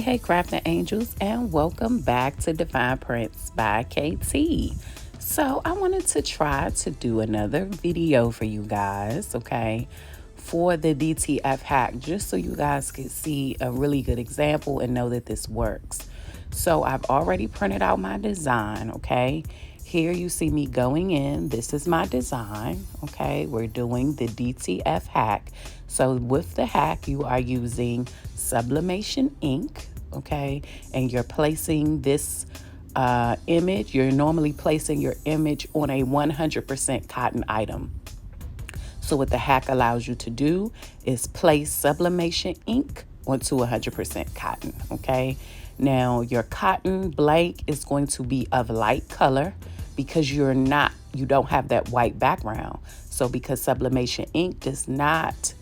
Hey, crafting angels, and welcome back to Divine Prints by KT. So I wanted to try to do another video for you guys, okay, for the DTF hack, just so you guys could see a really good example and know that this works. So I've already printed out my design, okay. Here you see me going in. This is my design, okay. We're doing the DTF hack. So with the hack, you are using sublimation ink, okay, and you're placing this image. You're normally placing your image on a 100% cotton item. So what the hack allows you to do is place sublimation ink onto 100% cotton, okay? Now your cotton blank is going to be of light color because you don't have that white background. So because sublimation ink does not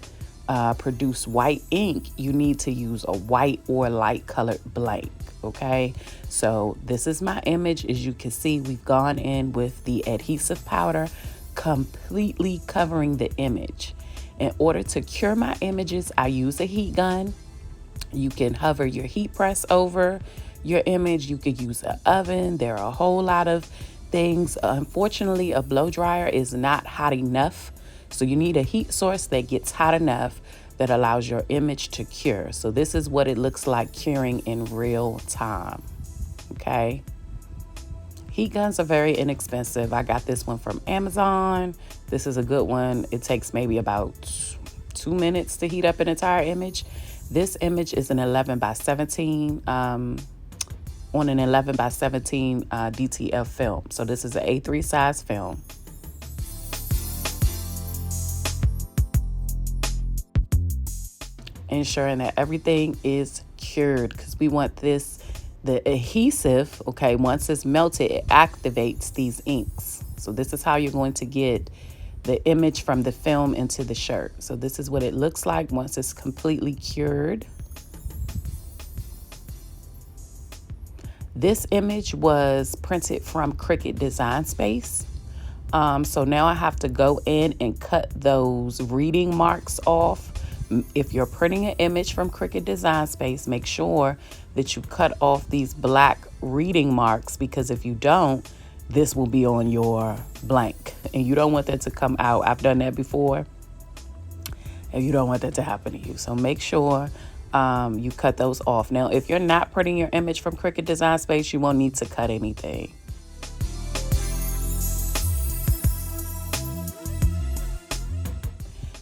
produce white ink, you need to use a white or light colored blank, okay? So this is my image. As you can see, we've gone in with the adhesive powder, completely covering the image. In order to cure my images, I use a heat gun. You can hover your heat press over your image. You could use an oven. There are a whole lot of things. Unfortunately, a blow dryer is not hot enough. So you need a heat source that gets hot enough that allows your image to cure. So this is what it looks like curing in real time, okay? Heat guns are very inexpensive. I got this one from Amazon. This is a good one. It takes maybe about 2 minutes to heat up an entire image. This image is an 11 by 17 on an 11 by 17 DTF film. So this is an A3 size film. Ensuring that everything is cured, because we want the adhesive, okay, once it's melted, it activates these inks. So this is how you're going to get the image from the film into the shirt. So this is what it looks like once it's completely cured. This image was printed from Cricut Design Space. So now I have to go in and cut those reading marks off. If you're printing an image from Cricut Design Space, make sure that you cut off these black reading marks, because if you don't, this will be on your blank and you don't want that to come out. I've done that before and you don't want that to happen to you. So make sure you cut those off. Now, if you're not printing your image from Cricut Design Space, you won't need to cut anything.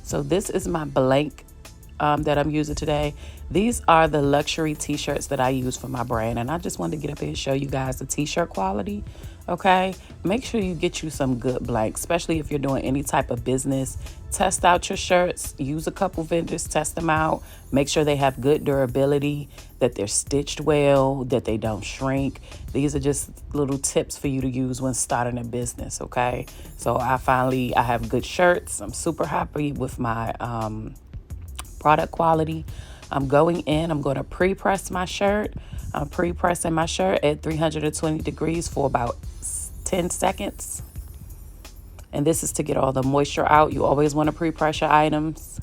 So this is my blank that I'm using today. These are the luxury t-shirts that I use for my brand, and I just wanted to get up here and show you guys the t-shirt quality, okay? Make sure you get you some good blanks, especially if you're doing any type of business. Test out your shirts, use a couple vendors, test them out, make sure they have good durability, that they're stitched well, that they don't shrink. These are just little tips for you to use when starting a business, okay? So I have good shirts. I'm super happy with my product quality. I'm going to pre-press my shirt. I'm pre-pressing my shirt at 320 degrees for about 10 seconds. And this is to get all the moisture out. You always want to pre-press your items.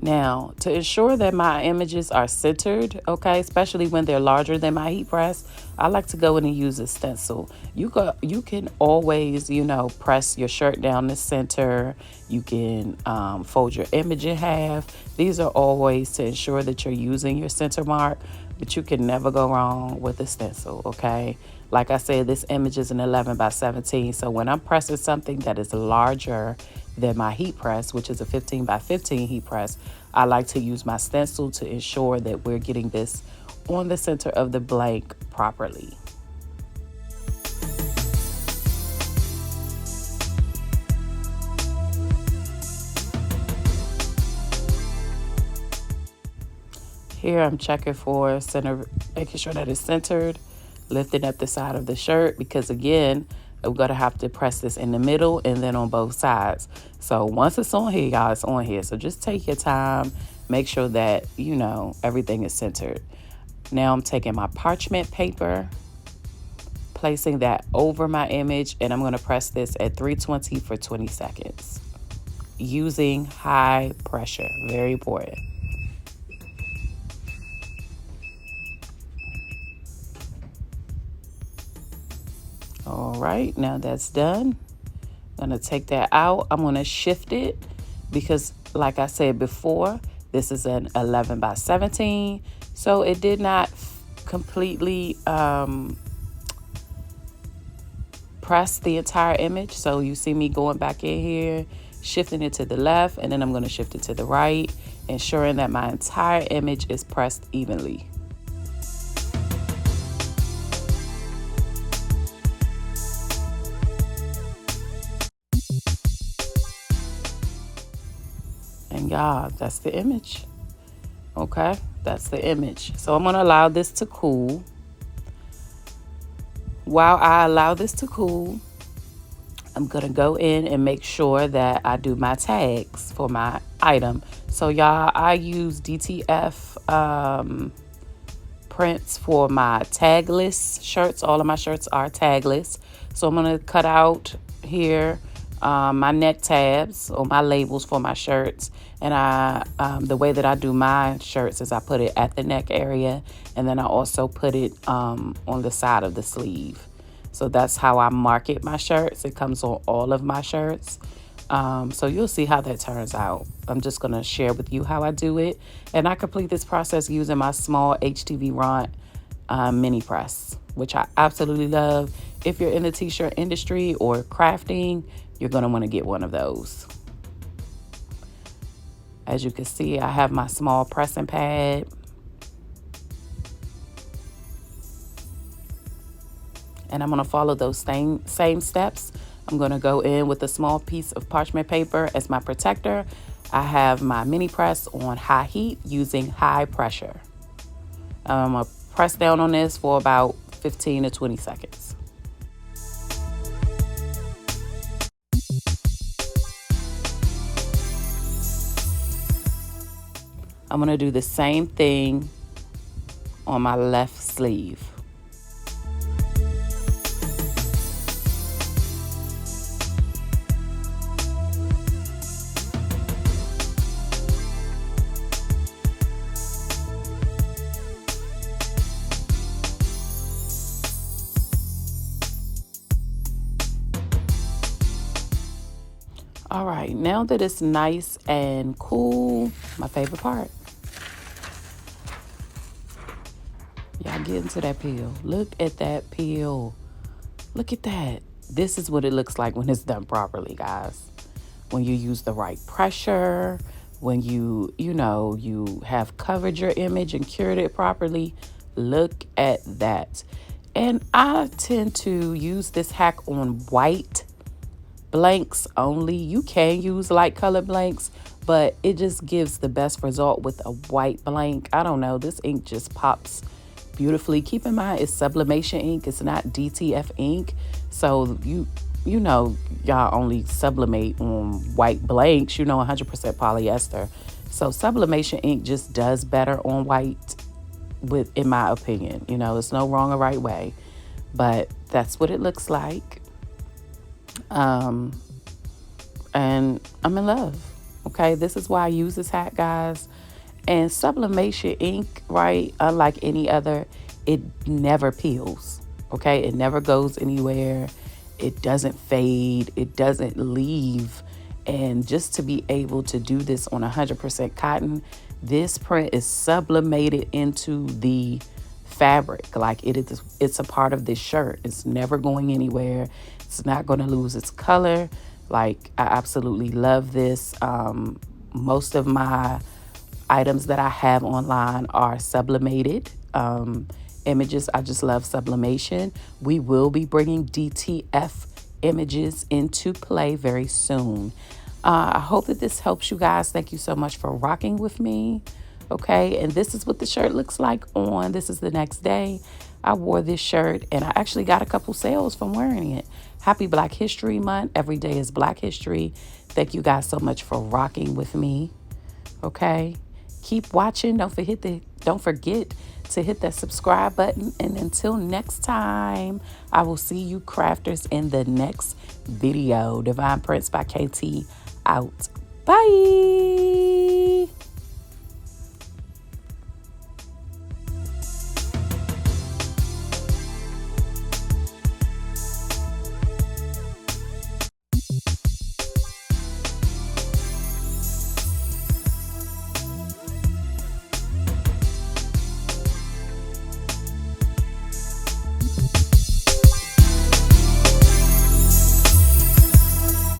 Now, to ensure that my images are centered, okay, especially when they're larger than my heat press, I like to go in and use a stencil. You can always, press your shirt down the center. You can fold your image in half. These are all ways to ensure that you're using your center mark, but you can never go wrong with a stencil, okay? Like I said, this image is an 11 by 17, so when I'm pressing something that is larger than my heat press, which is a 15 by 15 heat press, I like to use my stencil to ensure that we're getting this on the center of the blank properly. Here I'm checking for center, making sure that it's centered, lifting up the side of the shirt, because again, we're gonna have to press this in the middle and then on both sides. So once it's on here, y'all, it's on here. So just take your time, make sure that, everything is centered. Now I'm taking my parchment paper, placing that over my image, and I'm going to press this at 320 for 20 seconds using high pressure. Very important. All right, now that's done. I'm going to take that out. I'm going to shift it because, like I said before, this is an 11 by 17, so it did not completely press the entire image. So you see me going back in here, shifting it to the left, and then I'm going to shift it to the right, ensuring that my entire image is pressed evenly. And y'all, that's the image. Okay, that's the image. So I'm going to allow this to cool. While I allow this to cool, I'm going to go in and make sure that I do my tags for my item. So y'all, I use DTF prints for my tagless shirts. All of my shirts are tagless. So I'm going to cut out here my neck tabs or my labels for my shirts. And the way that I do my shirts is I put it at the neck area, and then I also put it on the side of the sleeve. So that's how I market my shirts. It comes on all of my shirts. So you'll see how that turns out. I'm just going to share with you how I do it. And I complete this process using my small HTV Ront mini press, which I absolutely love. If you're in the t-shirt industry or crafting, you're going to want to get one of those. As you can see, I have my small pressing pad. And I'm going to follow those same steps. I'm going to go in with a small piece of parchment paper as my protector. I have my mini press on high heat using high pressure. I'm going to press down on this for about 15 to 20 seconds. I'm going to do the same thing on my left sleeve. All right, now that it's nice and cool, my favorite part. Y'all get into that peel. Look at that peel. Look at that. This is what it looks like when it's done properly, guys. When you use the right pressure, when you have covered your image and cured it properly. Look at that. And I tend to use this hack on white blanks only. You can use light colored blanks, but it just gives the best result with a white blank. I don't know. This ink just pops beautifully. Keep in mind, it's sublimation ink. It's not DTF ink. So y'all only sublimate on white blanks, 100% polyester. So sublimation ink just does better on white, in my opinion. There's no wrong or right way, but that's what it looks like. And I'm in love. Okay, this is why I use this hack, guys. And sublimation ink, right, unlike any other, it never peels. Okay, it never goes anywhere. It doesn't fade. It doesn't leave. And just to be able to do this on 100% cotton, this print is sublimated into the fabric. Like it's a part of this shirt. It's never going anywhere. It's not going to lose its color. Like, I absolutely love this. Most of my items that I have online are sublimated images. I just love sublimation. We will be bringing DTF images into play very soon. I hope that this helps you guys. Thank you so much for rocking with me. Okay, and this is what the shirt looks like on. This is the next day. I wore this shirt and I actually got a couple sales from wearing it. Happy Black History Month. Every day is Black History. Thank you guys so much for rocking with me. Okay, keep watching. Don't forget to Don't forget to hit that subscribe button. And until next time, I will see you crafters in the next video. Divine Prince by KT out. Bye.